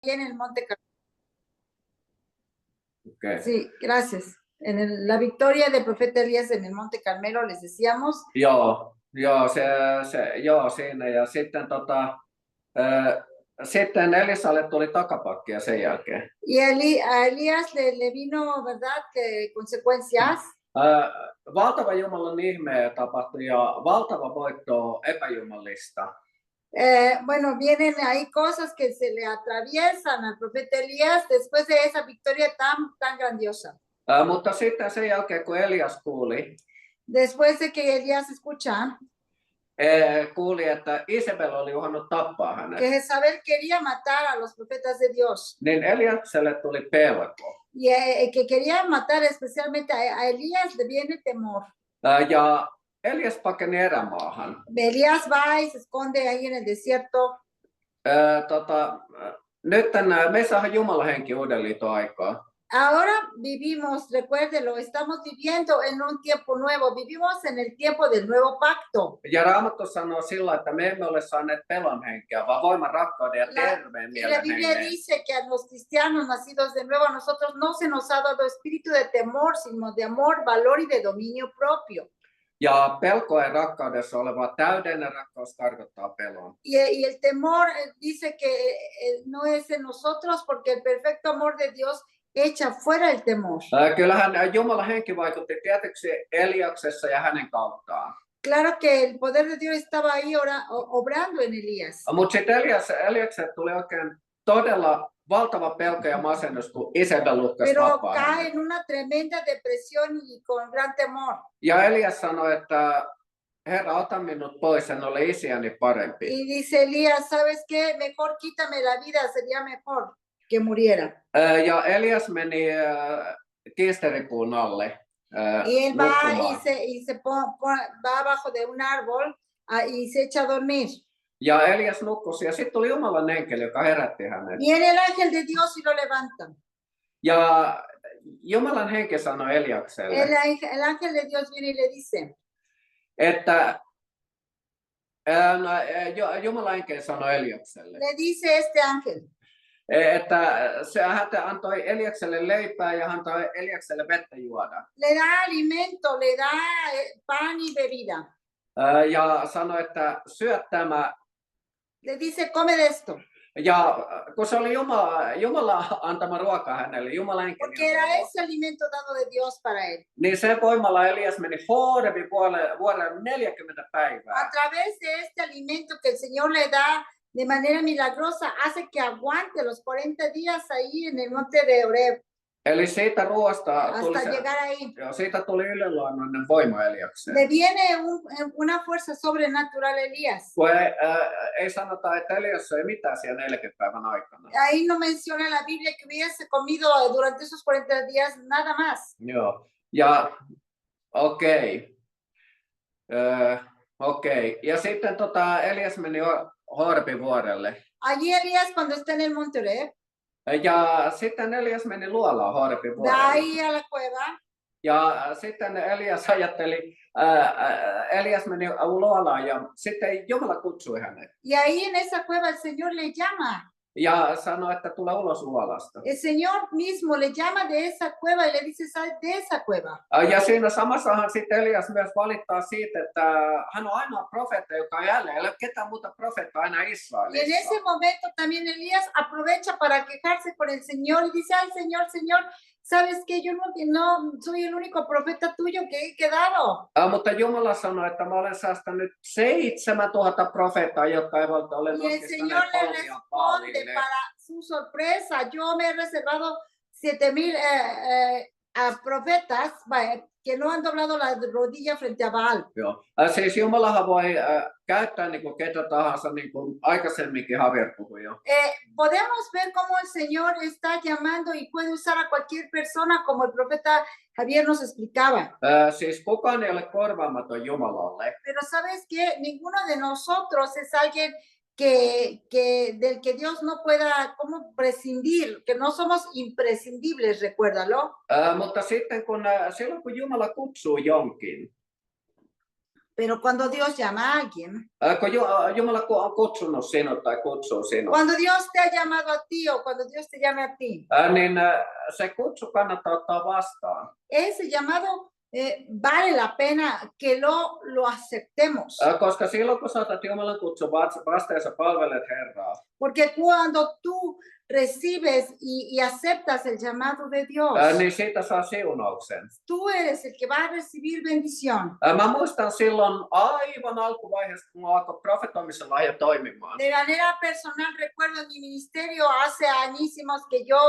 en el Monte Carmelo. Okay. Sí, gracias. La victoria del profeta Elías en el Monte Carmelo, les decíamos. Joo, siinä ja sitten Elisalle tuli takapakkia sen jälkeen. Y a Elías le vino, ¿verdad?, que consecuencias. Valtava Jumalan ihme tapahtui ja valtava voitto epäjumalista. Bueno, vienen ahí cosas que se le atraviesan al profeta Elías después de esa victoria tan grandiosa. Mutta sitten sen jälkeen, kun Elias kuuli, después de que Elías escucha, kuuli, että Isabel oli uhannut tappaa hänet. Que Jezabel quería matar a los profetas de Dios. Niin Eliakselle tuli pelko. Y que quería matar especialmente a Elías le viene temor. Ja Elias pakeni erämaahan. Elías va y se esconde ahí en el desierto. Nyt me saadaan Jumalan henki uuden liiton aikaa. Ahora vivimos, recuérdelo, estamos viviendo en un tiempo nuevo, vivimos en el tiempo del nuevo pacto. Ja Raamattu sanoo sillä, että me emme ole saaneet pelon henkeä, vaan voiman, rakkauden ja terveen mielen La Biblia dice que a los cristianos nacidos de nuevo, a nosotros no se nos ha dado espíritu de temor, sino de amor, valor y de dominio propio. Ja pelko ja rakkaudessa oleva täydellinen rakkaus tarkoittaa pelon. Y el temor dice que no es en nosotros, porque el perfecto amor de Dios echa fuera el temor. Kyllähän Jumalan henki vaikutti tietysti Eliaksessa ja hänen kauttaan. Claro que el poder de Dios estaba ahí obrando en Elías. Mutta sitten Eliakselle tuli oikein todella valtava pelko ja masennus, kun Isabel uhkasi tappaa Pero cae hänet. en una tremenda depresión y con gran temor. Ja Elias sanoi, että Herra, ota minut pois, en ole isiäni parempi. Y dice Elías, ¿sabes qué? Mejor quítame la vida, sería mejor que muriera. Ja Elias meni kiisteripuun alle Y él va nukkumaan. va abajo de un árbol y se echa a dormir. Ja Elias nukkusi ja sitten tuli Jumalan enkeli, joka herätti hänet. Viene el ángel de Dios y lo levanta. Ja Jumalan henki sanoi Eliakselle, El ángel de Dios viene y le dice, että Jumalan enkeli sanoi Eliakselle, le dice este ángel, että hän antoi Eliakselle leipää ja hän antoi Eliakselle vettä juoda. le da alimento, le da pan y bebida. Ja sanoi, että syö tämä. Le dice, come de esto. Ja kun se oli Jumala antama ruoka hänelle, Jumalan enkeli Porque era ese alimento dado de Dios para él. niin sen voimalla Elias meni Horebin vuoren 40 päivää. A través de este alimento que el Señor le da de manera milagrosa, hace que aguante los 40 días ahí en el monte de Horeb. Eli siitä ruoasta tuli, hasta llegar ahí. Siitä tuli yliluonnollinen voima Eliakseen. Le viene una fuerza sobrenatural a Elías. Ei sanota, että Elias ei mitään siellä 40 päivän aikana. Ahí no menciona la Biblia que hubiese comido durante esos 40 días nada más. Joo. Ja okei. Ja sitten Elias meni Horebin vuorelle. Allí Elías cuando está en el monte Horeb. Ja sitten Elias meni luolaan Horebin De vuorelle. ahí a la cueva. Ja sitten Elias ajatteli, Elias meni luolaan ja sitten Jumala kutsui hänet. Y ahí en esa cueva el Señor le llama. Ja sanoi, että tule ulos luolasta. El Señor mismo le llama de esa cueva y le dice, sal de esa cueva. Ja siinä samassahan sitten Elias myös valittaa siitä, että hän on ainoa profeetta, joka jälleen ei ole ketään muuta profeettaa enää Israelissa. Y en ese momento también Elías aprovecha para quejarse con el Señor y dice, ay Señor, ¿sabes qué? Yo no soy el único profeta tuyo que he quedado. Mutta Jumala sanoi, että mä olen säästänyt 7000 profeettaa, jotka eivät ole nostistaneet polvia Baalille. Para su sorpresa, yo me he reservado 7000 profetas que no han doblado la rodilla frente a Baal. Joo. Siis Jumalahan voi käyttää niin kuin ketä tahansa, niin kuin aikaisemminkin Javier puhui jo. Podemos ver cómo el Señor está llamando y puede usar a cualquier persona, como el profeta Javier nos explicaba. Siis kukaan ei ole korvaamaton Jumalalle. Pero sabes que ninguno de nosotros es alguien del que Dios no pueda como prescindir, que no somos imprescindibles, recuérdalo. Mutta sitten silloin kun Jumala kutsuu jonkin, Pero cuando Dios llama a alguien, Kun Jumala on kutsunut sinut tai kutsuu sinut, cuando Dios te ha llamado a ti o cuando Dios te llame a ti, niin se kutsu kannattaa ottaa vastaan. ese llamado vale la pena que lo aceptemos. Koska silloin kun saatat Jumalan kutsun vastaan ja sä palvelet Herraa, Porque cuando tú recibes y aceptas el llamado de Dios, niin siitä saa siunauksen. tú eres el que va a recibir bendición. Mä muistan silloin aivan alkuvaiheessa, kun mä alkoi profetoimisen lahja toimimaan. De manera personal, recuerdo en mi ministerio hace añísimos que yo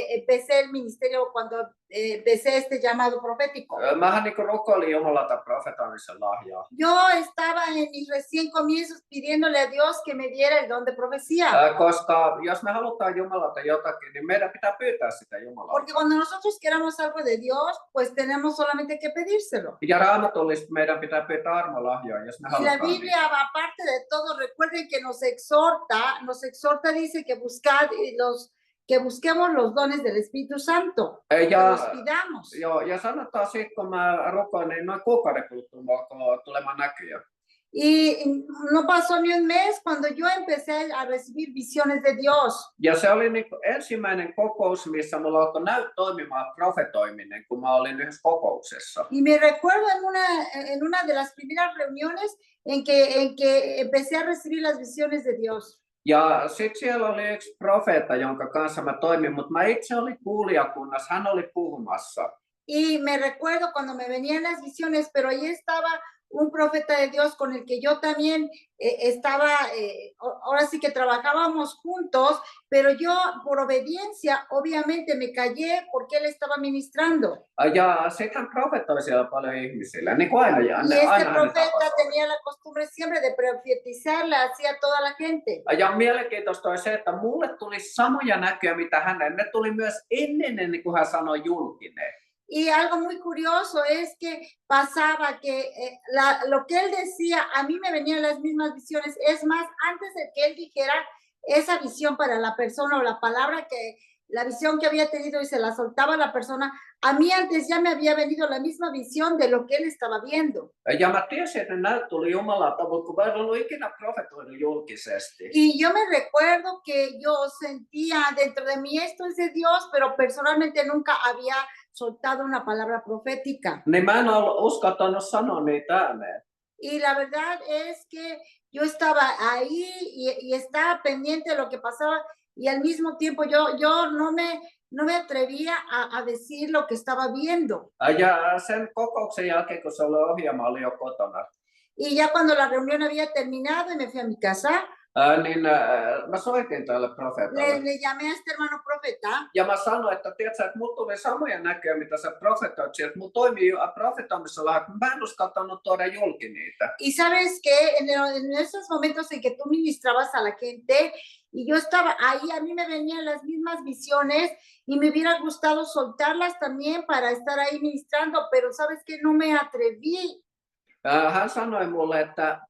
empecé el ministerio cuando empecé este llamado profético. Mähän niin rukoilin Jumalalta profetoimisen lahjaa. Yo estaba en mis recién comienzos pidiéndole a Dios que me diera el don de profecía. Koska jos me halutaan Jumalalta jotakin, niin meidän pitää pyytää sitä Jumalalta. Porque cuando nosotros queramos algo de Dios, pues tenemos solamente que pedírselo. Ja raamatullisesti meidän pitää pyytää armolahjoja, jos me Y la halutaan. Biblia, aparte de todo, recuerden que nos exhorta, dice que que busquemos los dones del Espíritu Santo, que los pidamos. Joo, ja sanotaan sitten, kun mä rukoin, niin noin kuukauden kuluttua mä alkoi tulemaan näkyjä. Y no pasó ni un mes cuando yo empecé a recibir visiones de Dios. Ja se oli niin ensimmäinen kokous, missä mulla alkoi toimimaan profetoiminen, kun mä olin yhdessä kokouksessa. Y me recuerdo en una de las primeras reuniones en que empecé a recibir las visiones de Dios. Ja sitten siellä oli yksi profeetta, jonka kanssa mä toimin, mutta mä itse olin kuulijakunnassa, hän oli puhumassa. Y me recuerdo cuando me venían las visiones, pero ahí estaba un profeta de Dios con el que yo también estaba, ahora sí que trabajábamos juntos, pero yo por obediencia obviamente me callé porque él estaba ministrando. Ja sitten hän profetoi siellä paljon ihmisille, niin kuin aina. Y este profeta tenía la costumbre siempre de profetizarle hacia toda la gente. Ja mielenkiintoista oli se, että mulle tuli samoja näkyjä, mitä hänen. Ne tuli myös ennen kuin hän sanoi julkinen. Y algo muy curioso es que pasaba que lo que él decía, a mí me venían las mismas visiones. Es más, antes de que él dijera esa visión para la persona o la palabra la visión que había tenido y se la soltaba a la persona, a mí antes ya me había venido la misma visión de lo que él estaba viendo. Ja mä tiesin, että ne tuli Jumalalta, mutta kun mä en ollut ikinä profetoinut julkisesti. Y yo me recuerdo que yo sentía dentro de mí esto es de Dios, pero personalmente nunca había soltado una palabra profética. Niin mä en ollut uskaltanut sanoa niitä ääneen. Y la verdad es que yo estaba ahí y estaba pendiente de lo que pasaba y al mismo tiempo yo no me atrevía a decir lo que estaba viendo. Ja sen kokouksen jälkeen, kun se oli ohjelma, oli jo kotona. Y ya cuando la reunión había terminado y me fui a mi casa, niin mä soitin tälle profeetalle. le llamé a este hermano profeta. Ja mä sanoin, että tiedätkö, että mulla tuli samoja näköjä, mitä sä profetoit, että mulla toimii profetoimisella, että mä en uskaltanut tuoda julki niitä. Y sabes que en esos momentos en que tú ministrabas a la gente y yo estaba ahí, a mí me venían las mismas visiones y me hubiera gustado soltarlas también para estar ahí ministrando, pero sabes que no me atreví. Hän sanoi mulle, että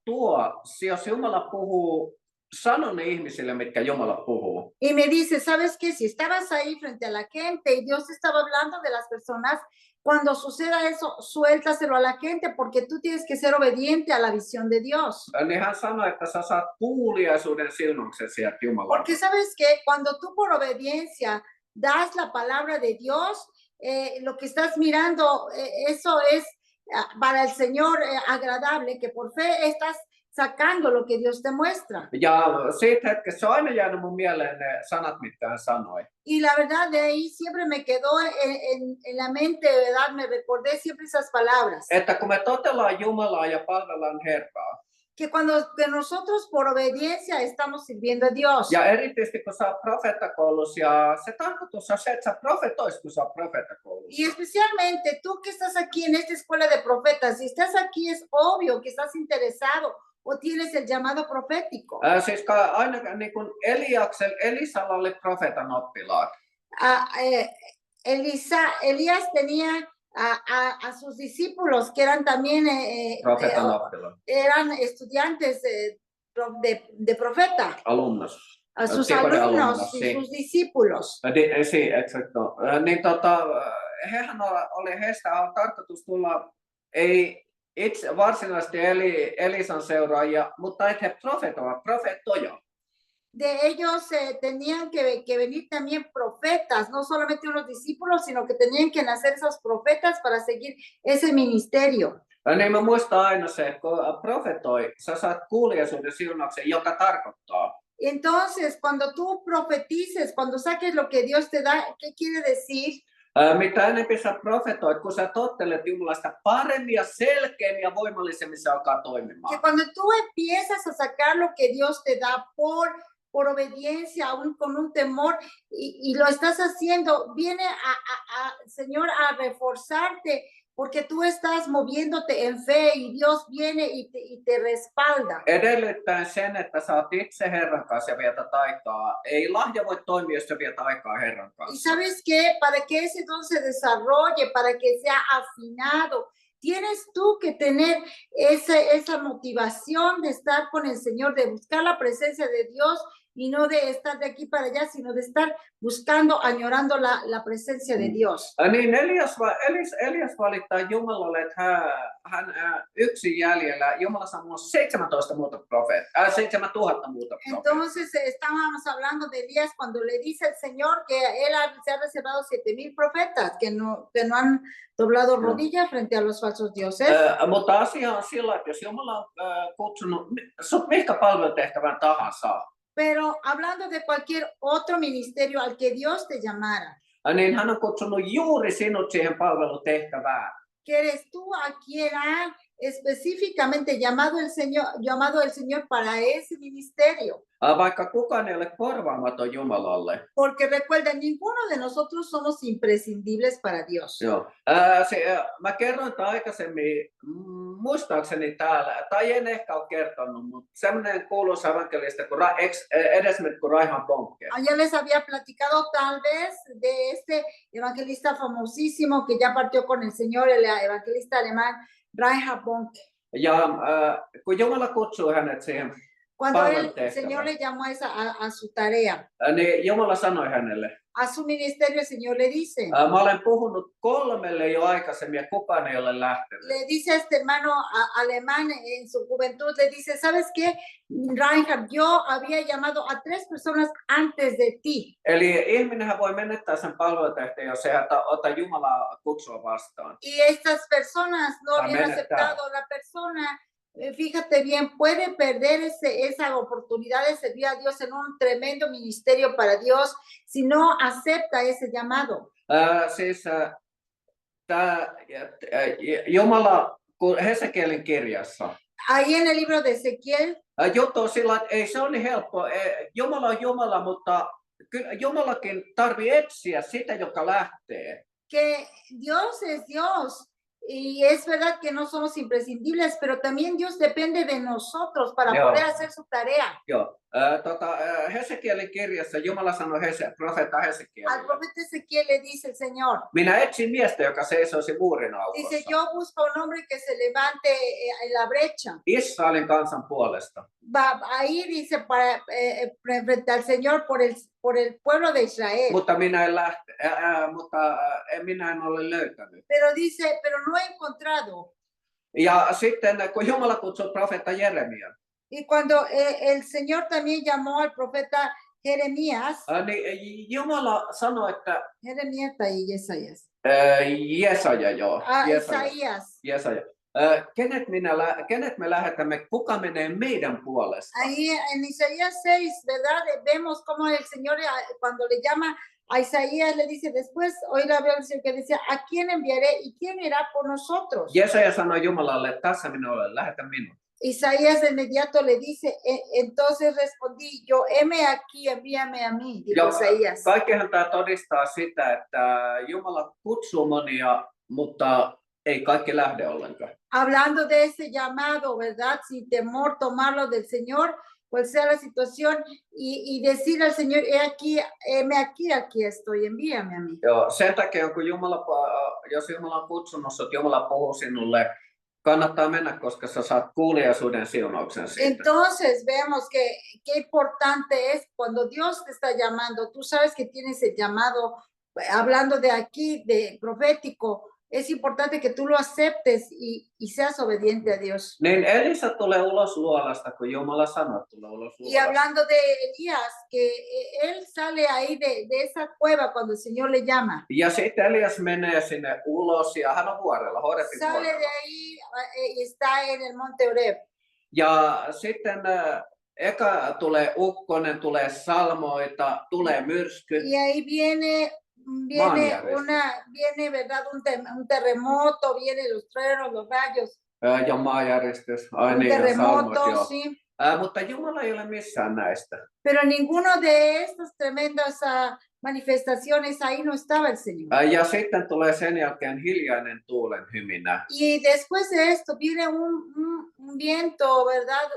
jos Jumala puhuu, sano ne ihmisille, mitkä Jumala puhuu. Y me dice, ¿sabes qué? Si estabas ahí frente a la gente y Dios estaba hablando de las personas, cuando suceda eso, suéltaselo a la gente porque tú tienes que ser obediente a la visión de Dios. Niin hän sanoi, että sä saat kuuliaisuuden siunauksen sieltä Jumalalta. Porque sabes que cuando tú por obediencia das la palabra de Dios, lo que estás mirando, eso es para el Señor agradable, que por fe estás sacando lo que Dios te muestra. Ja siitä hetkestä se on aina jäänyt mun mieleen ne sanat, mitkä hän sanoi. Y la verdad de ahí siempre me quedó en la mente, ¿verdad? Me recordé siempre esas palabras. Että kun me totellaan Jumalaa ja palvellaan Herraa. Que que nosotros por obediencia estamos sirviendo a Dios. Ja erityisesti kun sä oot profeettakoulussa, ja se tarkoitus on se, että sä profetoisit, kun sä oot profeettakoulussa. Y especialmente tú que estás aquí en esta escuela de profetas, si estás aquí es obvio que estás interesado o tienes el llamado profético. Siis aina niin kuin Elisalla oli profeetan oppilaat. Elías tenía a sus discípulos que eran también eran estudiantes de profeta. Alumnos. A sus alumnos y sus discípulos. Sí, exacto. Niin heistä on tarkoitus tulla, ei itse varsinaisesti Elisan seuraajia, mutta et he profetoja. De ellos tenían que venir también profetas, no solamente unos discípulos, sino que tenían que nacer esos profetas para seguir ese ministerio. Niin mä muistan aina se, että kun profetoi, sä saat kuuliaisuuden siunauksen, joka tarkoittaa. Entonces, cuando tú profetices, cuando saques lo que Dios te da, ¿qué quiere decir? Mitä enemmän sä profetoit, kun sä tottelet Jumalasta paremmin ja selkeämmin ja voimallisemmin se alkaa Que toimimaan. cuando tú empiezas a sacar lo que Dios te da por obediencia, aún con un temor, y lo estás haciendo, viene Señor, a reforzarte, porque tú estás moviéndote en fe y Dios viene y te respalda. Edellyttäen sen, että sä oot itse Herran kanssa ja vietät aikaa. Ei lahja voi toimia, jos sä vietät aikaa Herran Y kanssa. sabes qué, para que ese don se desarrolle, para que sea afinado, tienes tú que tener esa motivación de estar con el Señor, de buscar la presencia de Dios y no de estar de aquí para allá, sino de estar buscando, añorando la presencia de Dios. Niin Elias valittaa Jumalalle, että hän yksin jäljellä. Jumala sanoo 17 muuta 7000 muuta profeettaa. Entonces estábamos hablando de Elías cuando le dice el Señor que él se ha reservado 7,000 profetas que no han doblado rodillas frente a los falsos dioses. Mutta asia on sillä, että jos Jumala on kutsunut sut mihinkä palvelutehtävään tahansa, Pero hablando de cualquier otro ministerio al que Dios te llamara, niin hän on kutsunut juuri sinut siihen palvelutehtävään. que eres tú a quien ha específicamente llamado el Señor para ese ministerio. Vaikka kukaan ei ole korvaamaton Jumalalle. Porque recuerda, ninguno de nosotros somos imprescindibles para Dios. Joo. Mä kerroin tämän aikaisemmin, muistaakseni täällä, tai en ehkä ole kertonut, mutta semmoinen kuuluisa evankelista kuin edesmennyt kuin Reinhard Bonnke. Ya les había platicado tal vez de este evangelista famosísimo que ya partió con el Señor, el evangelista alemán Reinhard Bonnke. Ja kun Jumala kutsui hänet siihen Cuando el palvelutehtävään, Señor le llamó a su tarea, niin Jumala sanoi hänelle, a su ministerio, el Señor le dice, mä olen puhunut 3 jo aikaisemmin ja kukaan ei ole lähtenyt. le dice a este hermano alemán en su juventud, le dice, ¿sabes qué? Reinhard, yo había llamado a 3 personas antes de ti. Eli ihminenhän voi menettää sen palvelutehtävän, jos ei ota Jumalaa kutsua vastaan. Y estas personas no habían Menettää. aceptado la persona. Fíjate bien, puede perder esa oportunidad de servir a Dios en un tremendo ministerio para Dios si no acepta ese llamado. Siis Jumala, kun Hesekielin kirjassa, Ahí en el libro de Ezequiel, juttu on sillä, että ei se ole niin helppo. Jumala on Jumala, mutta kyllä Jumalakin tarvii etsiä sitä, joka lähtee. que Dios es Dios. Y es verdad que no somos imprescindibles, pero también Dios depende de nosotros para Joo. poder hacer su tarea. Joo. Hesekielin kirjassa Jumala sanoi profeetta Al Hesekielille, profeta Ezequiel le dice el Señor, minä etsin miestä, joka seisoisi muurin dice, aukossa yo busco un hombre que se levante en la brecha. Israelin kansan puolesta. Va ahí dice para frente al Señor por el pueblo de Israel. Mutta minä en ole löytänyt. Pero dice, pero no he encontrado. Ja sitten kun Jumala kutsui profeetta Jeremian, Y cuando el Señor también llamó al profeta Jeremías, niin Jumala sanoi, että Jeremías y Isaías. Jesaja, joo. Isaías. Jesaja. Kenet me lähetämme, kuka menee meidän puolesta? Ahí en Isaías 6, ¿verdad? Vemos cómo el Señor cuando le llama a Isaías le dice después, hoy la veo que decía, ¿a quién enviaré y quién irá por nosotros? Jesaja sanoi Jumalalle, että tässä minä olen, lähetä minut. Isaías de inmediato le dice, entonces respondí, yo heme aquí, envíame a mí, dijo Isaías. Kaikkihan tämä todistaa sitä, että Jumala kutsuu monia, mutta ei kaikki lähde ollenkaan. Hablando de ese llamado, ¿verdad? Sin temor, tomarlo del Señor, cual sea la situación, y decir al Señor, heme aquí estoy, envíame a mí. Joo, sen takia, jos Jumala on kutsunut sut, Jumala puhuu sinulle, kannattaa mennä, koska sä saat kuuliaisuuden siunauksen siitä. Entonces vemos que qué importante es cuando Dios te está llamando, tú sabes que tienes el llamado, hablando de aquí, de profético, es importante que tú lo aceptes y seas obediente a Dios. Niin Elisa tulee ulos luolasta, kun Jumala sanoi, että tulee ulos Y luolasta. hablando de Elías, que él sale ahí de esa cueva cuando el Señor le llama. Ja sitten Elias menee sinne ulos ja hän on vuorella, Horebin Sale de vuorella. ahí y está en el monte Oreb. Ja sitten eka tulee ukkonen, tulee salmoita, tulee myrsky. Y ahí viene, ¿verdad? Un terremoto, vienen los truenos, los rayos. Ja maanjäristys, ai Un niin, ja salmot, terremoto, joo. sí. Mutta Jumala ei ole missään näistä. Pero ninguno de estas tremendas manifestaciones ahí no estaba el Señor. Ja sitten tulee sen jälkeen hiljainen tuulen hyminä. Y después de esto viene un viento, ¿verdad?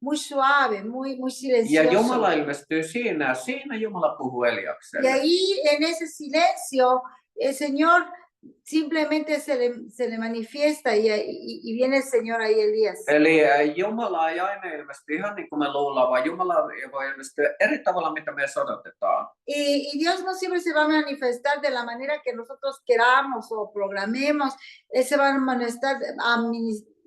Muy suave, muy silencioso. Ja Jumala ilmestyy siinä Jumala puhuu Eliakselle. Y ahí en ese silencio, el Señor simplemente se le manifiesta y viene el Señor ahí, Elías. Eli Jumala ei aina ilmesty ihan niin kuin me luullaan, vaan Jumala voi ilmestyä eri tavalla, mitä me odotetaan. Y Dios no siempre se va a manifestar de la manera que nosotros queramos o programemos. Él se va a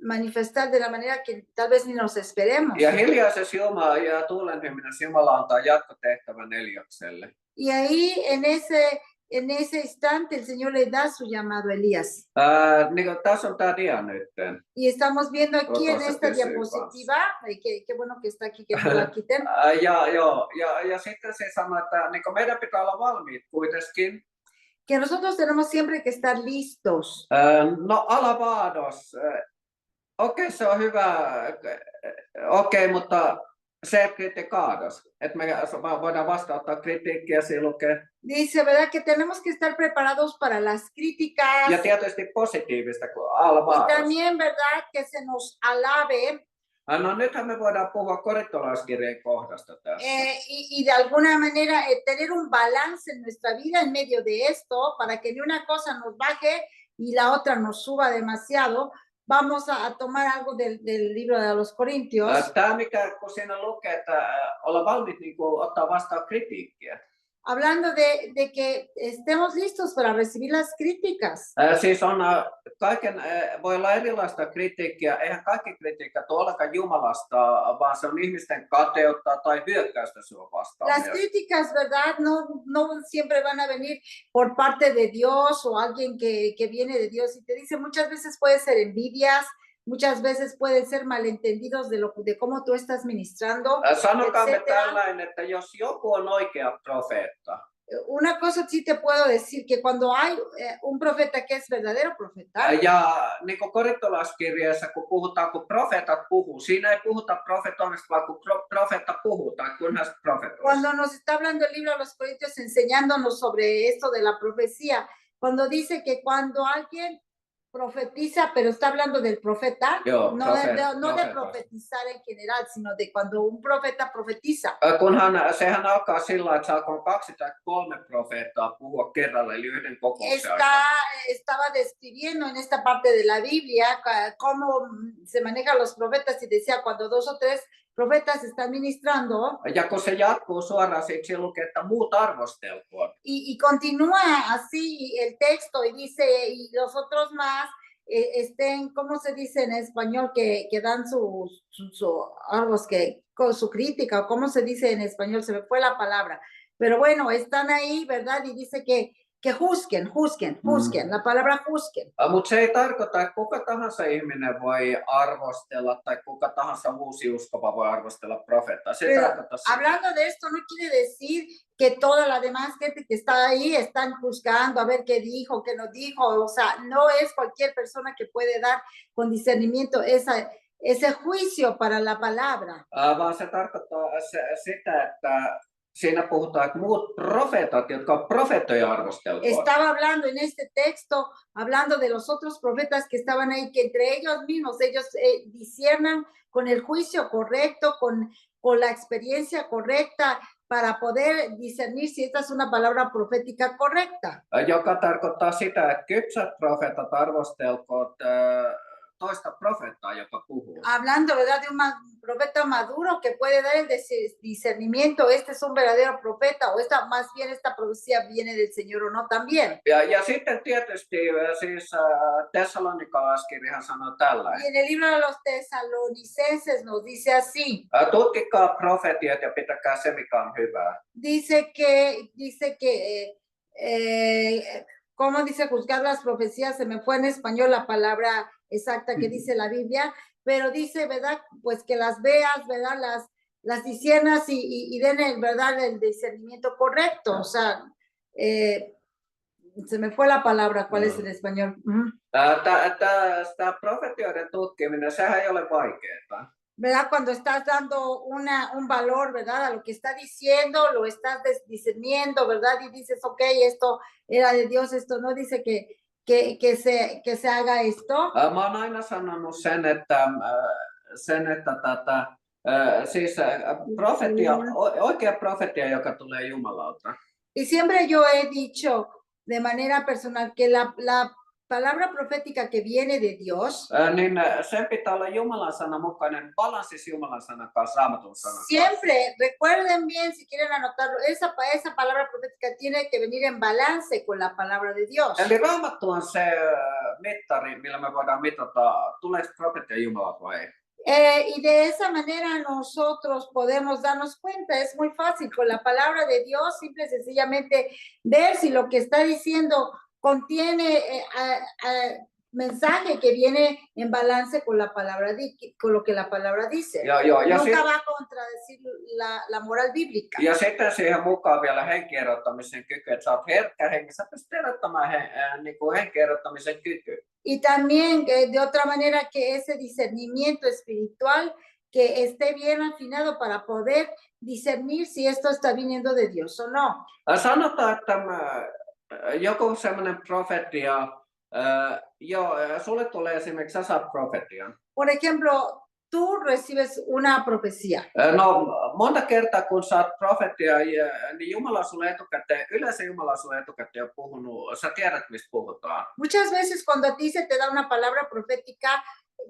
manifestar de la manera que tal vez ni nos esperemos. Ja hiljaisessa ja tuulen hyminässä Jumala antaa jatkotehtävän Eliakselle. Y ahí en ese instante el Señor le da su llamado a Elías. Niin kuin tässä on tämä dia nytten. Y estamos viendo aquí en Otra esta vez, sí, diapositiva, qué bueno que está aquí, que no la quiten. Ja sitten se sanoi, että niin kuin meidän pitää olla valmiit kuitenkin. Que nosotros tenemos siempre que estar listos. No alabados. Okei, se on hyvä. Okei, mutta se kritikaados. Että me voidaan vastauttaa kritiikkiä, siinä lukee. Dice, ¿verdad? Que tenemos que estar preparados para las críticas. Ja tietysti positiivista kuin alabados. Y también, ¿verdad? Que se nos alabe. No nythän me voidaan puhua korintolaiskirjeen kohdasta tässä. Y de alguna manera tener un balance en nuestra vida en medio de esto, para que ni una cosa nos baje y la otra nos suba demasiado. Vamos a tomar algo del libro de los Corintios. Tämä mikä, kun siinä lukee, että olla valmiit niin kuin, ottaa vastaan kritiikkiä. Hablando de que estemos listos para recibir las críticas. Siis on voi olla erilaista kritiikkiä. Eihän kaikki kritiikka ole ollenkaan Jumalasta, vaan se on ihmisten kateutta tai hyökkäystä sinua vastaan. Las críticas, ¿verdad? No siempre van a venir por parte de Dios o alguien que viene de Dios y te dice, muchas veces puede ser envidias, muchas veces pueden ser malentendidos de cómo tú estás ministrando. Sanokaamme tällainen, että jos joku on oikea profeetta. Una cosa sí te puedo decir, que cuando hay un profeta que es verdadero profeta. Ja niin kuin korintolaiskirjeessä, kun profeetat puhuu, siinä ei puhuta profetoinnista, vaan kun profeetta puhuu, tai kunhan profetoista. Cuando nos está hablando el libro de los Corintios enseñándonos sobre esto de la profecía, cuando dice que cuando alguien profetiza, pero está hablando del profeta, no de profetizar en general, sino de cuando un profeta profetiza. Sehän alkaa sillä, että saako 2 tai 3 profeettaa puhua kerralla, eli yhden kokouksen aikana. Estaba describiendo en esta parte de la Biblia cómo se manejan los profetas y decía cuando 2 o 3 profetas están ministrando. Ja kun se jatkuu suoraan, siksi lukee, että muut arvostelkoon. Y continúa así el texto y dice, y los otros más estén, ¿cómo se dice en español? Que dan su crítica, o cómo se dice en español, se me fue la palabra. Pero bueno, están ahí, ¿verdad? Y dice que juzguen, la palabra juzguen. Mutta se ei tarkoita, että kuka tahansa ihminen voi arvostella tai kuka tahansa uusi uskova voi arvostella profeettaa. Se tarkoittaa sitä. Hablando de esto no quiere decir que toda la demás gente que está ahí están juzgando a ver qué dijo, qué no dijo. O sea, no es cualquier persona que puede dar con discernimiento ese juicio para la palabra. Vaan se tarkoittaa sitä, että siinä puhutaan, että muut profeetat, jotka on profeettoja arvosteltua. Estaba hablando en este texto, hablando de los otros profetas que estaban ahí, que entre ellos mismos, ellos disciernan con el juicio correcto, con la experiencia correcta, para poder discernir si esta es una palabra profética correcta. Joka tarkoittaa sitä, että kypsät profeetat arvostelkoot toista profeettaa, joka puhuu. Hablando, ¿verdad? De un profeta maduro que puede dar el discernimiento, este es un verdadero profeta, o más bien esta profecía viene del Señor o no también. Ja sitten tietysti siis Tessalonikalaiskirjahan sanoo tällä. Y en el libro de los Tesalonicenses nos dice así. Tutkikaa profetiat ja pitäkää se, mikä on hyvää. Dice que ¿cómo dice juzgar las profecías? Se me fue en español la palabra exacta que dice la Biblia, pero dice, ¿verdad? Pues que las veas, ¿verdad? Las disiernas y den, ¿verdad? El discernimiento correcto. O sea, se me fue la palabra, ¿cuál es en español? Tämä profetioiden tutkiminen, sehän ei ole vaikeaa. ¿Verdad? Cuando estás dando un valor, ¿verdad? A lo que está diciendo, lo estás discerniendo, ¿verdad? Y dices, ok, esto era de Dios, esto no, dice que se haga esto. Mä oon aina sanonut sen, että siis profetia, oikea profetia, joka tulee Jumalalta. Y siempre yo he dicho de manera personal que la palabra profética que viene de Dios, Niin sen pitää olla Jumalan sanan mukainen balanssi Jumalan sanan kanssa, Raamatun sanan kanssa. siempre, recuerden bien si quieren anotarlo, esa palabra profética tiene que venir en balance con la palabra de Dios. Eli Raamattu on se mittari, millä me voidaan mitata, tuleeko profetia Jumalalta vai ei. Y de esa manera nosotros podemos darnos cuenta, es muy fácil, con la palabra de Dios, simple y sencillamente ver si lo que está diciendo contiene mensaje que viene en balance con la palabra, con lo que la palabra dice. Nunca va a contradecir la moral bíblica. Ja sitten siihen mukaan vielä henkierottamisen kyky, että sä oot herkkä hengessä, pystyt erottamaan henkierottamisen kyky. Y también de otra manera que ese discernimiento espiritual que esté bien afinado para poder discernir si esto está viniendo de Dios o no. Sanotaan, että joku semmoinen profetia, sulle tulee esimerkiksi sä saat profetian. Por ejemplo, tú recibes una profecía. No, monta kertaa kun saat profetia, niin Jumala on sulle etukäteen, yleensä Jumala on sulle etukäteen puhunut, sä tiedät mistä puhutaan. Muchas veces cuando a ti se te da una palabra profética,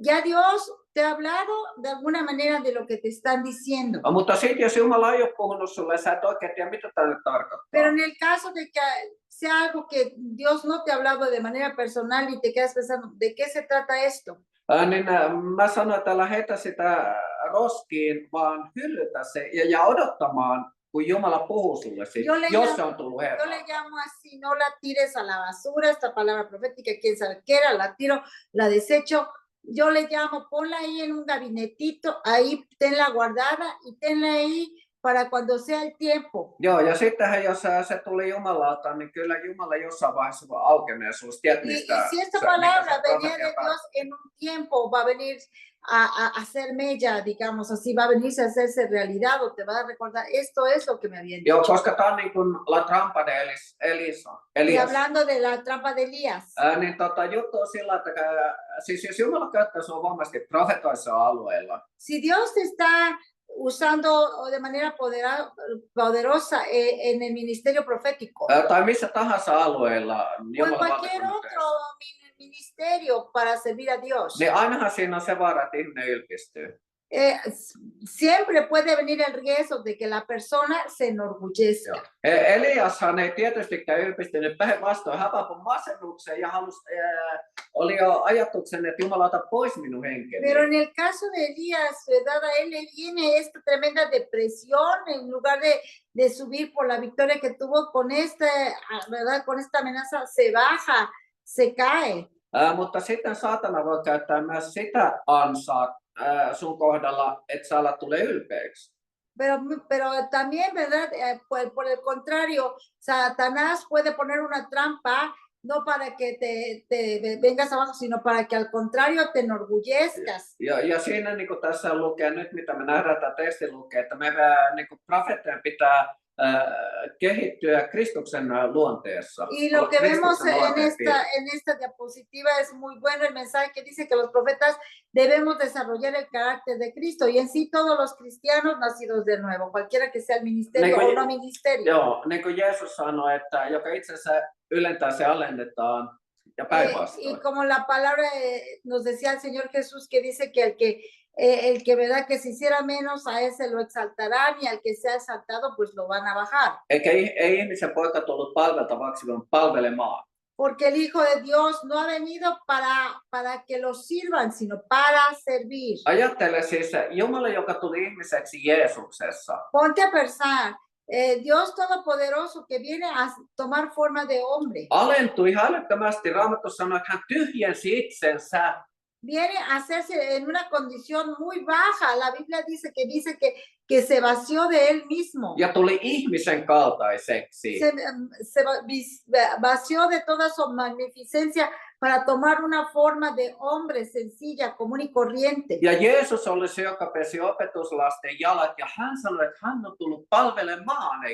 ya Dios te ha hablado de alguna manera de lo que te están diciendo. Mutta sitten jos Jumala ei ole puhunut sulle, sä et oikein tiedä mitä tämä nyt tarkoittaa. Pero en el caso de que sea algo que Dios no te ha hablado de manera personal y te quedas pensando, ¿de qué se trata esto? Niin mä sanoin, että älä heitä sitä roskiin, vaan hyllytä se ja odottamaan, kun Jumala puhuu sulle siitä, jos se on tullut Yo Herralta. le llamo así, no la tires a la basura, esta palabra profética, quién sabe qué era, la tiro, la desecho. Yo le llamo, ponla ahí en un gabinetito, ahí tenla guardada y tenla ahí para cuando sea el tiempo. Joo, ja sittenhän jos se tuli Jumalalta, niin kyllä Jumala jossain vaiheessa aukenee sulle. Tiedät, Y si esta palabra venía de Dios en un tiempo, va a venir a hacer mella, digamos así, va a venirse a hacerse realidad o te va a recordar, esto es lo que me habían Joo, dicho. koska tämä on niin kuin La Trampa de Y Elias. hablando de la trampa de Elías, Niin juttu on sillä, että siis jos Jumala käyttää sinua voimasti profetoissa alueilla, si Dios te está usando de manera poderosa en el ministerio profético, tai missä tahansa alueella, o en Jumala cualquier otro ministerio para servir a Dios, niin ainahan siinä on se vaara, että ihminen ylpistyy. siempre puede venir el riesgo de que la persona se enorgullezca. Eliashan ei tietystikään ylpistynyt, päinvastoin hän taipui masennukseen ja oli jo ajatuksen, että Jumala ota pois minun henkeni. Pero en el caso de Elías, ¿verdad? A él le viene esta tremenda depresión en lugar de subir por la victoria que tuvo con ¿verdad? Con esta amenaza, se baja, se cae. Mutta sitten saatana voi käyttää myös sitä ansaa sun kohdalla, että sä alat tulee ylpeäksi. Pero también, ¿verdad? Por el contrario, Satanás puede poner una trampa no para que te vengas abajo, sino para que al contrario te enorgullezcas. Ja siinä niin kuin tässä lukee nyt, mitä me nähdään, tämä teksti lukee, että me niin profeettien pitää kehittyä Kristuksen luonteessa. Y lo que vemos en esta diapositiva es muy bueno el mensaje que dice que los profetas debemos desarrollar el carácter de Cristo y en sí todos los cristianos nacidos de nuevo, cualquiera que sea el ministerio o no ministerio. Joo, niin kuin Jeesus sanoi, että joka itsensä ylentää, se alennetaan. ja Y päinvastoin. como la palabra nos decía el Señor Jesús, que dice que el que verdad que se hiciera menos, a ese lo exaltarán, y al que sea exaltado, pues lo van a bajar. Eikä ei ihmisen poika tullut palveltavaksi, vaan palvelemaan. Porque el Hijo de Dios no ha venido para que lo sirvan, sino para servir. Ajattele siis Jumala, joka tuli ihmiseksi Jeesuksessa. Ponte a pensar, Dios Todopoderoso que viene a tomar forma de hombre, Alentui hälyttömästi. Raamattu sanoo, että hän tyhjensi itsensä. viene a hacerse en una condición muy baja. La Biblia dice que se vació de él mismo. Ja tuli ihmisen kaltaiseksi. Se vació de toda su magnificencia para tomar una forma de hombre sencilla, común y corriente. Ja Jeesus oli se, joka pesi opetuslasten jalat, ja hän sanoi, että hän on tullut palvelemaan.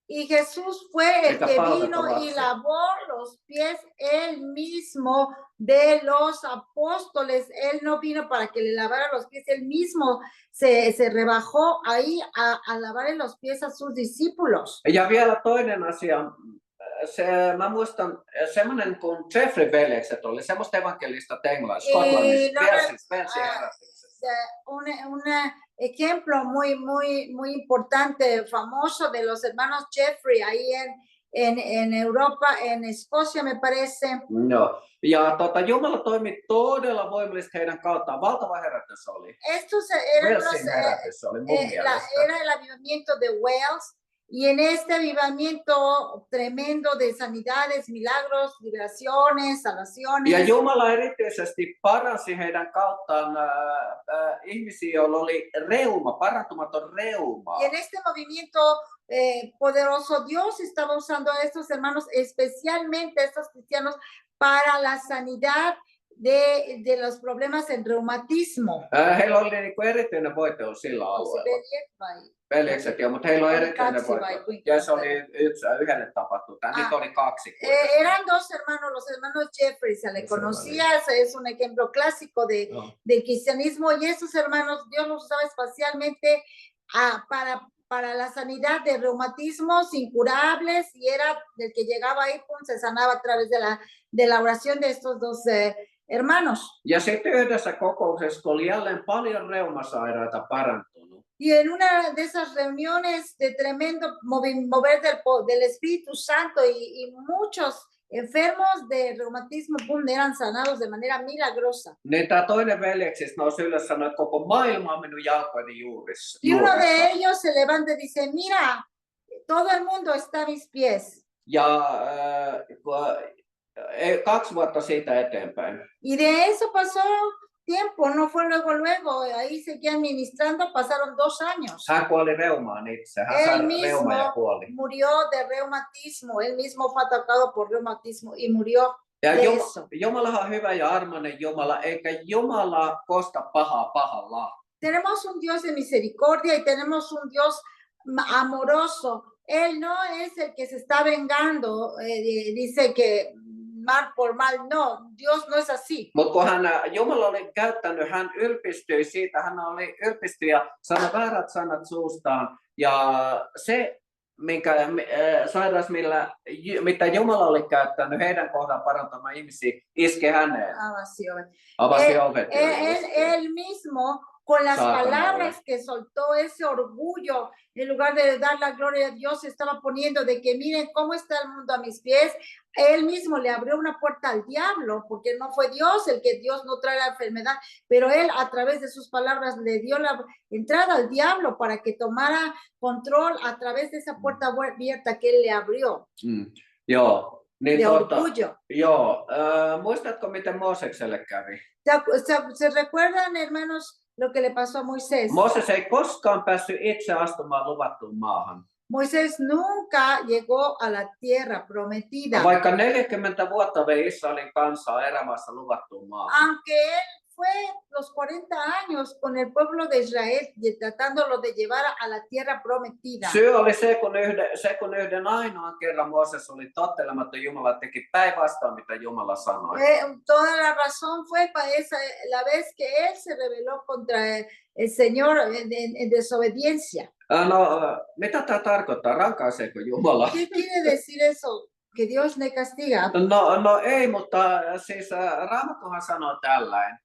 Y Jesús fue el Eikä que palveta vino y lapsia. lavó los pies él mismo de los apóstoles. Él no vino para que le lavara los pies, él mismo se rebajó ahí a lavarle los pies a sus discípulos. Ja vielä toinen asia. Mä muistan semmoinen kuin Jeffrey veljekset oli, semmoista evankelista Englannissa, Skotlannissa, Velsin herätyksessä. Un ejemplo muy importante, famoso de los hermanos Jeffrey ahí en Europa, en Escocia me parece. No. Ja Jumala toimi todella voimallisesti heidän kauttaan. Valtava herätys oli. Estos eran Velsin herätys oli mun mielestä. era el avivamiento de Wales. Y en este avivamiento tremendo de sanidades, milagros, liberaciones, salvaciones. Ja Jumala erityisesti paransi heidän kauttaan ihmisiä, joilla oli reuma, parantumaton reuma. Y en este movimiento poderoso, Dios estaba usando a estos hermanos, especialmente a estos cristianos, para la sanidad de los problemas en reumatismo. Heillä oli niin kuin erityinen voitelu sillä alueella. Veljekset jo, mutta heillä on erityinen voitelu. Ja se oli yhdelle tapahtunut. Niitä oli kaksi. Eran dos hermanos, los hermanos Jeffrey, se le conocía, es un ejemplo clásico del cristianismo, y esos hermanos Dios los usaba espacialmente para la sanidad de reumatismos incurables, y era del que llegaba ahí, se sanaba a través de la oración de estos dos hermanos. Ja sitten yhdessä kokouksessa oli jälleen paljon reumasairaita parantunut. Y en una de esas reuniones de tremendo mover del Espíritu Santo, y muchos enfermos de reumatismo eran sanados de manera milagrosa. Niin tämä toinen veljeksistä nousi ylös ja sanoi, että koko maailma on minun jalkojeni juurissa. Y uno de ellos se levanta y dice, mira, todo el mundo está a mis pies. Ja 2 vuotta siitä eteenpäin. Y de eso pasó tiempo, no fue luego, ahí seguían ministrando, pasaron 2 años. Hän kuoli reumaan itse, hän sai reumaa ja kuoli. Murió de reumatismo, él mismo fue atacado por reumatismo y murió Ja de eso. Jumala on hyvä ja armoinen Jumala, eikä Jumala kosta pahaa pahalla. Tenemos un Dios de misericordia y tenemos un Dios amoroso. Él no es el que se está vengando, dice que mal por mal, no, Dios no es así. Mutta kun Jumala oli käyttänyt, hän ylpistyi siitä, hän oli ylpistyi ja sanoi väärät sanat suustaan. Ja se sairaus, mitä Jumala oli käyttänyt heidän kohdaan parantamaan ihmisiä, iski häneen. Avasi ovet. Él mismo, con las palabras que soltó, ese orgullo, en lugar de dar la gloria a Dios, estaba poniendo de que miren cómo está el mundo a mis pies. Él mismo le abrió una puerta al diablo, porque no fue Dios el que Dios no trae la enfermedad, pero él a través de sus palabras le dio la entrada al diablo para que tomara control a través de esa puerta abierta que él le abrió. Joo. Niin de orgullo. Joo. Muistatko, miten Moosekselle kävi? ¿Se recuerdan, hermanos, lo que le pasó a Moisés? Mooses ei koskaan päässyt itse astumaan luvattuun maahan. Moisés nunca llegó a la tierra prometida. Vaikka 40 vuotta vei Israelin kansaa erämaassa luvattuun maahan. Aunque él fue los 40 años con el pueblo de Israel y tratándolo de llevar a la tierra prometida. Syy oli se, kun yhden ainoan kerran Mooses oli tottelematta, Jumala teki päinvastoin, mitä Jumala sanoi. Toda la razón fue para esa, la vez que él se rebeló contra el Señor en desobediencia. No, mitä tämä tarkoittaa? Rankaiseeko Jumala? ¿Qué quiere decir eso? que Dios le castiga. No ei, mutta siis Raamattuhan sanoo tällainen.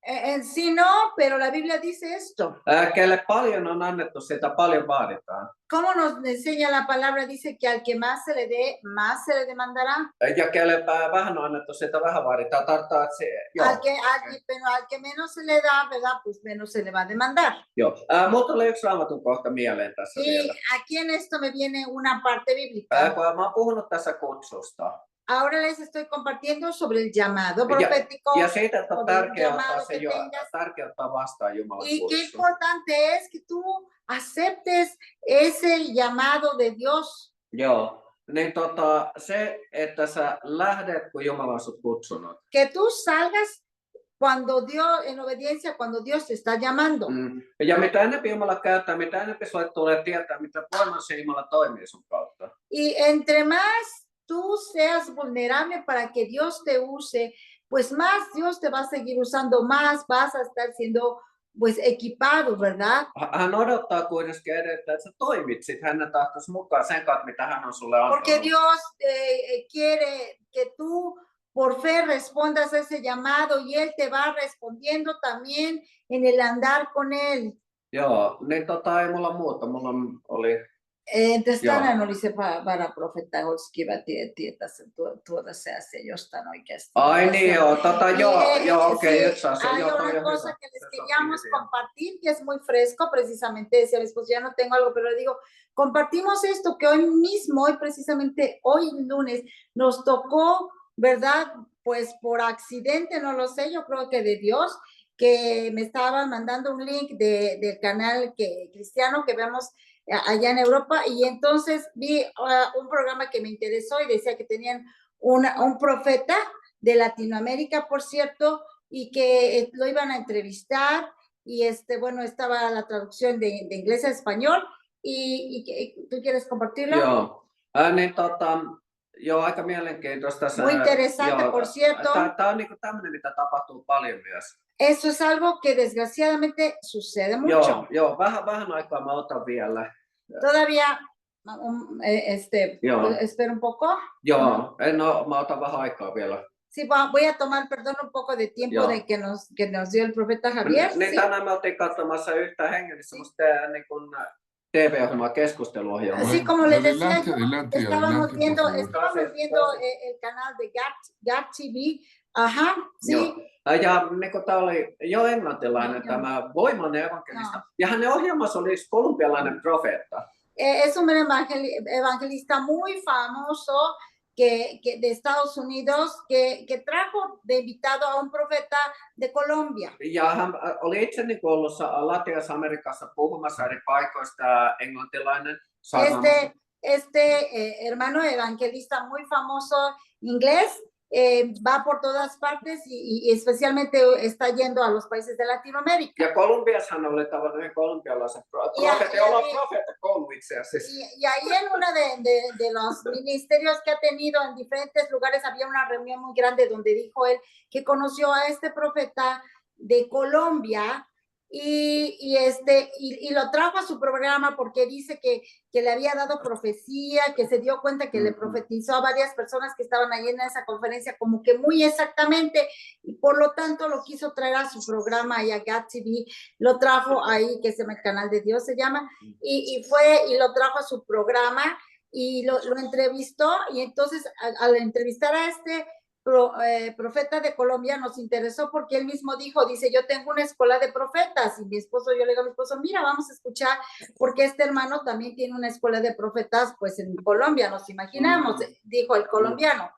En sí no, pero la Biblia dice esto. Kelle paljon on annettu, sitä paljon vaaditaan. ¿Cómo nos enseña la palabra? Dice que al que más se le dé, más se le demandará. Ja kelle vähän on annettu, sitä vähän vaaditaan. Tarkoittaa, että Pero al que menos se le da, ¿verdad? Pues menos se le va a demandar. Joo. Mulla tuli yksi Raamatun kohta mieleen tässä vielä. Aquí en esto me viene una parte bíblica. Kun mä oon puhunut tässä kutsusta. Ahora les estoy compartiendo sobre el llamado profético. Ja siitä, että on tärkeää ottaa vastaan Jumalan y kutsu. qué importante es que tú aceptes ese llamado de Dios. Joo. Niin se, että sä lähdet, kun Jumala on sut kutsunut. Que tú salgas cuando Dios, en obediencia, cuando Dios te está llamando. Ja mitä enemmän Jumala käyttää, mitä enemmän sulle tulee tietää, mitä voimassa Jumala toimii sun kautta. Y entre más tú seas vulnerable para que Dios te use, pues más Dios te va a seguir usando, más vas a estar siendo pues equipado, ¿verdad? Hän odottaa kuitenkin edelleen, että sä toimit sit hänen tahtonsa mukaan sen kautta, mitä hän on sulle antanut. Porque Dios quiere que tú por fe respondas a ese llamado y Él te va respondiendo también en el andar con Él. Joo, niin ei mulla muuta, mulla oli... Tästä oli se varaprofeetta tietää tuota se asia jostain oikeasti. Ai niin, okei, yksi asia. Hay una cosa que les queríamos compartir, que es muy fresco, precisamente decía el esposo, ya no tengo algo, pero le digo, compartimos esto que hoy mismo, precisamente hoy lunes, nos tocó, ¿verdad? Pues por accidente, no lo sé, yo creo que de Dios, que me estaban mandando un link del canal cristiano que vemos allá en Europa, y entonces vi un programa que me interesó y decía que tenían un profeta de Latinoamérica, por cierto, y que lo iban a entrevistar, y bueno, estaba la traducción de inglés a español, y ¿tú quieres compartirlo? Joo, joo, aika mielenkiintoista. Muy interesante, por cierto. Tämä on niinku tämmöinen, mitä tapahtuu paljon myös. Eso es algo que desgraciadamente sucede mucho. Joo, vähän aikaa mä otan vielä. Todavía, espera un poco. Joo, mä otan vähän aikaa vielä. Sí, voy a tomar, perdón, un poco de tiempo de que nos dio el profeta Javier. Niin, sí. Tänään me oltiin katsomassa yhtä hengellistä semmoista niin kuin TV-ohjelmaa, keskusteluohjelmaa. Así como les decía, estábamos viendo el canal de GAT TV. Ajá, sí. Joo. Ja niin tämä oli jo englantilainen tämä Voiman evankelista. Ja hänen ohjelmassa oli yksi kolumbialainen profeetta. Es un evangelista muy famoso de Estados Unidos que trajo de invitado a un profeta de Colombia. Ja hän oli itse niin ollut Latinalaisessa Amerikassa puhumassa eri paikoista englantilainen. Hermano evangelista muy famoso inglés. Va por todas partes y especialmente está yendo a los países de Latinoamérica. Ja Kolumbiassahan oli tavannut kolumbialaisen profeetan, jolla on profeettakoulu itse asiassa. Y ahí en uno de los ministerios que ha tenido en diferentes lugares había una reunión muy grande donde dijo él que conoció a este profeta de Colombia y lo trajo a su programa porque dice que le había dado profecía, que se dio cuenta que le profetizó a varias personas que estaban ahí en esa conferencia como que muy exactamente, y por lo tanto lo quiso traer a su programa y a GAT TV, lo trajo ahí, que es el canal de Dios se llama, y lo trajo a su programa y lo entrevistó, y entonces al entrevistar a este profeta de Colombia nos interesó porque él mismo dice, yo tengo una escuela de profetas, y yo le digo a mi esposo, mira, vamos a escuchar, porque este hermano también tiene una escuela de profetas, pues en Colombia, nos imaginamos, dijo el colombiano.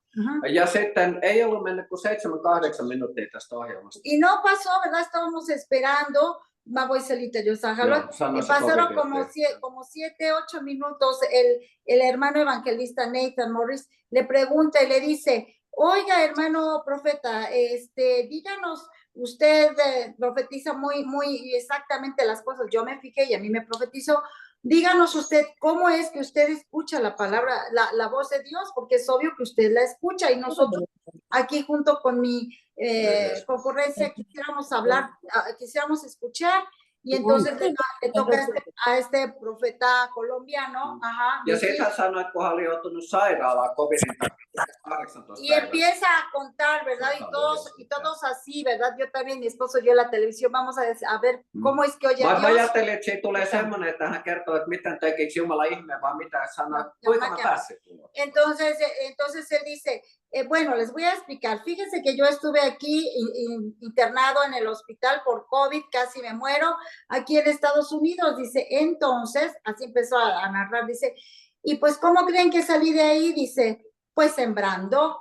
Ja sitten ei ollut mennyt kuin 7-8 minuuttia tästä ohjelmasta. Y no pasó, ¿verdad? Estábamos esperando, voy solita yo, pasaron como 7-8 minutos, el hermano evangelista Nathan Morris le pregunta y le dice, oiga, hermano profeta, díganos, usted profetiza muy exactamente las cosas. Yo me fijé y a mí me profetizó. Díganos usted, ¿cómo es que usted escucha la palabra, la voz de Dios? Porque es obvio que usted la escucha, y nosotros aquí junto con mi concurrencia quisiéramos hablar, quisiéramos escuchar. Y entonces le toca a este profeta colombiano, ajá, Ja decir, sitten hän sanoi, että kun hän oli joutunut sairaalaan covidin takia 18 y päivää. empieza a contar, ¿verdad? Y todos así, ¿verdad? Yo también, mi esposo, yo en la televisión, vamos a ver cómo es que oye Mä Dios. ajattelin, että siitä tulee semmoinen, että hän kertoo, että miten tekikö Jumala ihmeen, vaan mitä hän sanoo, kuinka mä pääsin tuloon. Entonces él dice, bueno, les voy a explicar. Fíjense que yo estuve aquí internado en el hospital por COVID, casi me muero, aquí en Estados Unidos. Dice, entonces, así empezó a narrar, dice, y pues, ¿cómo creen que salí de ahí? Dice, pues sembrando,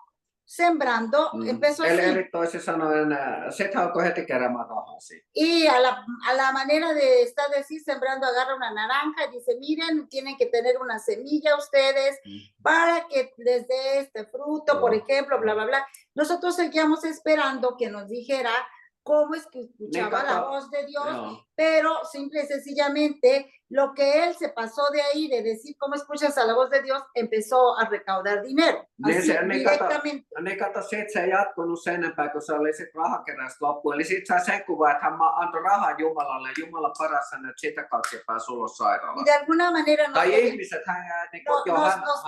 empezó así. Eli toisin sanoen, sit hän alkoi heti keräämään rahaa siitä. Y a la manera de estar decir, sembrando, agarra una naranja y dice, miren, tienen que tener una semilla ustedes para que les dé este fruto, por ejemplo, bla, bla, bla. Nosotros seguíamos esperando que nos dijera cómo es que escuchaba la voz de Dios, pero simple y sencillamente lo que él se pasó de ahí, de decir cómo escuchas a la voz de Dios, empezó a recaudar dinero, así, directamente. Niin kato, sit se ei jatkunut sen enempää, kun se oli sit rahakeräystä loppu. Eli sit sai sen kuva, että hän antoi rahaa Jumalalle, ja Jumala paras hänet sitä kautta pääsi ulos sairaalaan. Y de alguna manera nos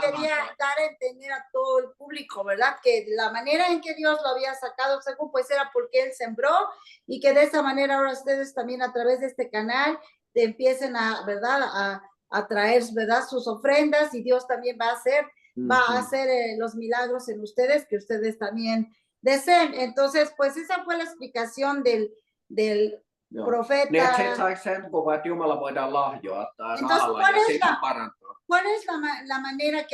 quería dar a entender a todo el público, ¿verdad? Que la manera en que Dios lo había sacado, según pues era porque él sembró, y que de esa manera ahora ustedes también a través de este canal empiecen a, ¿verdad? A traer, ¿verdad? Sus ofrendas, y Dios también va a hacer los milagros en ustedes que ustedes también deseen. Entonces, pues esa fue la explicación del profeta. Niin, että sit saiko sen kuva, että Jumala voidaan lahjoittaa rahalla ja siitä parantaa. ¿Cuál es la manera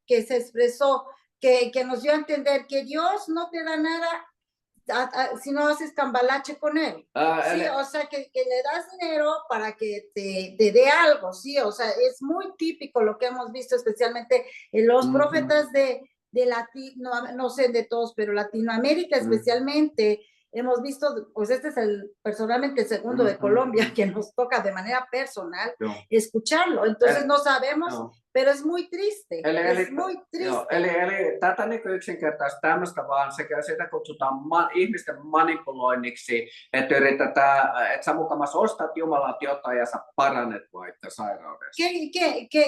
que se expresó, que nos dio a entender que Dios no te da nada si no haces cambalache con él? Sí, o sea, que le das dinero para que te dé algo, sí, o sea, es muy típico lo que hemos visto, especialmente en los profetas de no sé de todos, pero Latinoamérica especialmente. Hemos visto, pues este es personalmente el segundo de Colombia que nos toca de manera personal escucharlo. Entonces no sabemos, pero es muy triste. Es muy triste. Eli tätä niin yksinkertaisesti tämmöistä vaan sitä kutsutaan ihmisten manipuloinniksi, että yritetään, että sä mukamas ostat Jumalalta jotain ja sä paranet vaikka sairaudessa.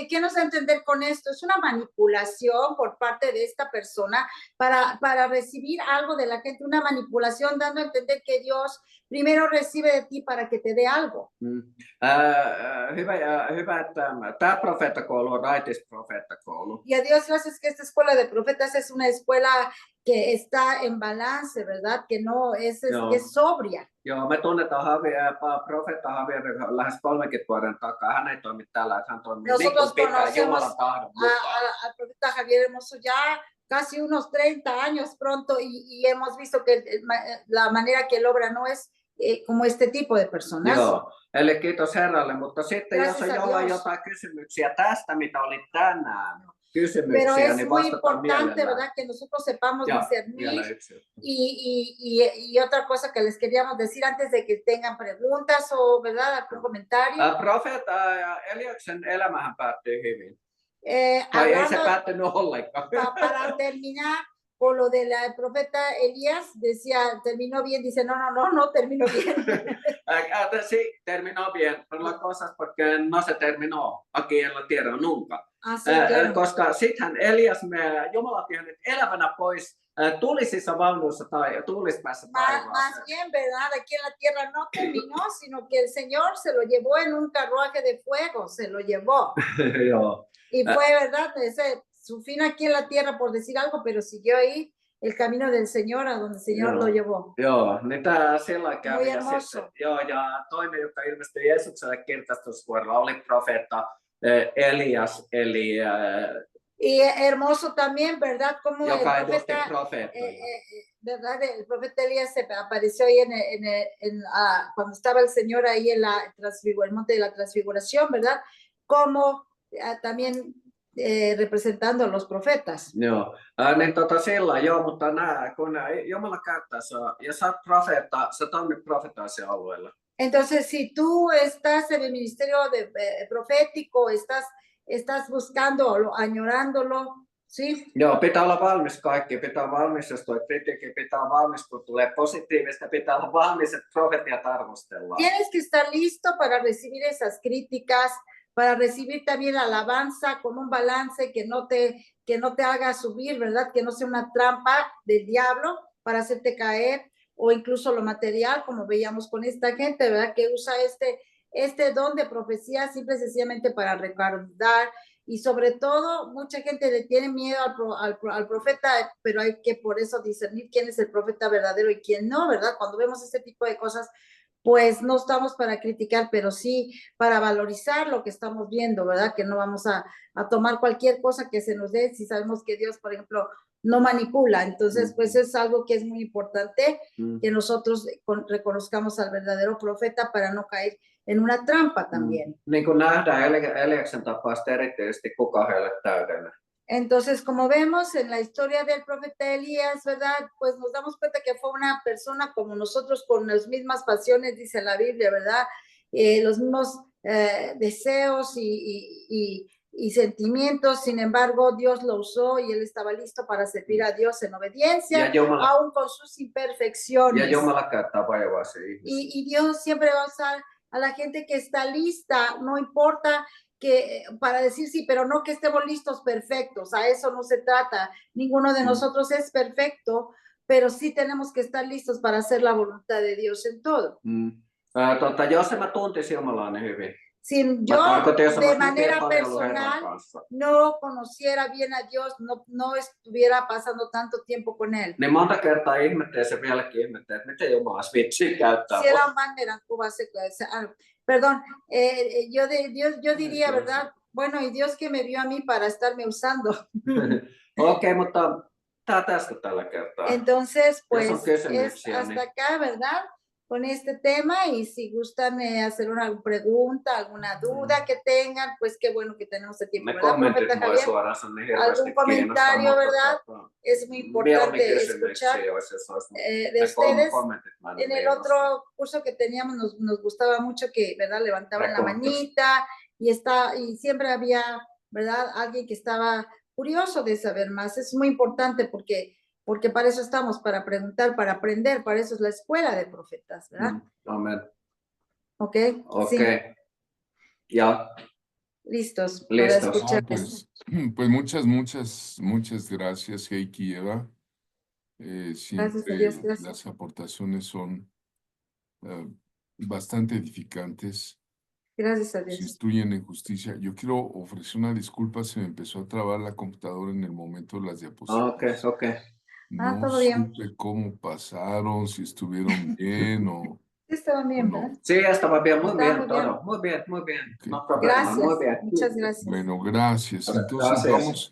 ¿Qué nos entender con esto? Es una manipulación por parte de esta persona para recibir algo de la gente, una manipulación dando a entender que Dios primero recibe de ti para que te dé algo. Hyvä, että tämä profeettakoulu on raitis profeettakoulu. Y a Dios gracias que esta escuela de profetas es una escuela que está en balance, ¿verdad? Que no es, que es sobria. Joo, me tunnetaan profeetta Javier lähes 30 vuoden takaa. Hän ei toimi tällä, että hän toimii niin kuin pitää Jumalan tahdon mukaan. Al profeta Javier Hermoso ya casi unos 30 años pronto y hemos visto que la manera que él obra no es como este tipo de personas. Joo, eli kiitos Herralle, mutta sitten gracias jos on jollain jotain kysymyksiä tästä, mitä oli tänään, pero es muy importante, ¿verdad? Que nosotros sepamos discernir. Y otra cosa que les queríamos decir antes de que tengan preguntas o, ¿verdad? Algún comentario. Profeetta Eliaksen elämähän päättyi hyvin. Ei se päättynyt ollenkaan. Para terminar, por lo del profeta Elías, decía, terminó bien, dice, no terminó bien. Sí, terminó bien, pero la cosa es porque no se terminó aquí en la tierra nunca. Sí, claro. Koska sittenhän Elias, Jumala tiesi, että elävänä pois tulisissa vaunuissa tai tulispäässä taivaaseen. Más bien, ¿verdad? Aquí en la tierra no terminó, sino que el Señor se lo llevó en un carruaje de fuego, se lo llevó. Y fue, ¿verdad? Su fin aquí en la tierra, por decir algo, pero siguió ahí el camino del Señor a donde el Señor lo llevó. Joo, niin tämä sillä kävi. Muy hermoso. Ja toinen, joka ilmestyi Jeesukselle kirkastusvuorolla, oli profeetta Elias, eli y hermoso también, ¿verdad? Como joka edusti ¿verdad? El profeta Elías se apareció ahí cuando estaba el Señor ahí en el monte de la transfiguración, ¿verdad? Como también representando a los profetas. Joo, niin sillä joo, mutta kun Jumala käyttää sinua ja sä oot profeetta, sä toimit profeetaisen alueella. Entonces, si tú estás en el ministerio profético, estás buscándolo, añorándolo, Sí. Joo, pitää olla valmis kaikki. Pitää olla valmis, jos tulee kritiikki, pitää olla valmis, kun tulee positiivista, pitää olla valmis, että profetiat arvostellaan. Tienes que estar listo para recibir esas críticas, para recibir también alabanza con un balance que no te haga subir, ¿verdad? Que no sea una trampa del diablo para hacerte caer, o incluso lo material, como veíamos con esta gente, ¿verdad? Que usa este don de profecía simple y sencillamente para recordar. Y sobre todo, mucha gente le tiene miedo al profeta, pero hay que por eso discernir quién es el profeta verdadero y quién no, ¿verdad? Cuando vemos este tipo de cosas, pues no estamos para criticar, pero sí para valorizar lo que estamos viendo, ¿verdad? Que no vamos a tomar cualquier cosa que se nos dé si sabemos que Dios, por ejemplo, no manipula. Entonces, pues es algo que es muy importante que nosotros reconozcamos al verdadero profeta para no caer en una trampa también. Niin kuin nähdään Eliaksen tapausta erityisesti, kuka heille täydellinen. Entonces, como vemos en la historia del profeta Elías, ¿verdad? Pues nos damos cuenta que fue una persona como nosotros, con las mismas pasiones, dice la Biblia, ¿verdad? Los mismos deseos y sentimientos. Sin embargo, Dios lo usó y él estaba listo para servir a Dios en obediencia, aún con sus imperfecciones. Y Dios siempre va a usar a la gente que está lista, no importa que para decir sí, pero no que estemos listos perfectos, a eso no se trata. Ninguno de nosotros es perfecto, pero sí tenemos que estar listos para hacer la voluntad de Dios en todo. Jos mä tuntisin Jumalani hyvin. Si yo de manera personal no conociera bien a Dios, no estuviera pasando tanto tiempo con él. Niin monta kertaa ihmettelee, se vieläkin ihmettelee, että miten Jumala viitsii käyttää. Si era un bandera, perdón, yo diría, ¿verdad? Bueno, y Dios que me vio a mí para estarme usando. Okei, mutta tää tästä tällä kertaa. Entonces, pues es hasta acá, ¿verdad? Con este tema, y si gustan hacer una pregunta, alguna duda que tengan, pues qué bueno que tenemos el tiempo, ¿verdad, profeta Javier? Algún comentario, ¿verdad? Es muy importante escuchar de ustedes. En el otro curso que teníamos nos gustaba mucho que, ¿verdad? Levantaban la manita y siempre había, ¿verdad? Alguien que estaba curioso de saber más. Es muy importante porque para eso estamos, para preguntar, para aprender, para eso es la escuela de profetas, ¿verdad? Amén. Ok. Sí. Ya. Listos. Para escuchar. Pues muchas gracias, Heikki y Eva. Siempre Gracias. Las aportaciones son bastante edificantes. Gracias a Dios. Se instruyen en justicia. Yo quiero ofrecer una disculpa, se me empezó a trabar la computadora en el momento de las diapositivas. Ok. No todo bien. supe cómo pasaron, si estuvieron bien o... Sí, estaban bien, no. ¿verdad? Sí, estaba bien, muy bien, todo. Muy bien. Okay. No problema, Gracias. muy bien. Muchas gracias. Bueno, gracias. Entonces Gracias. vamos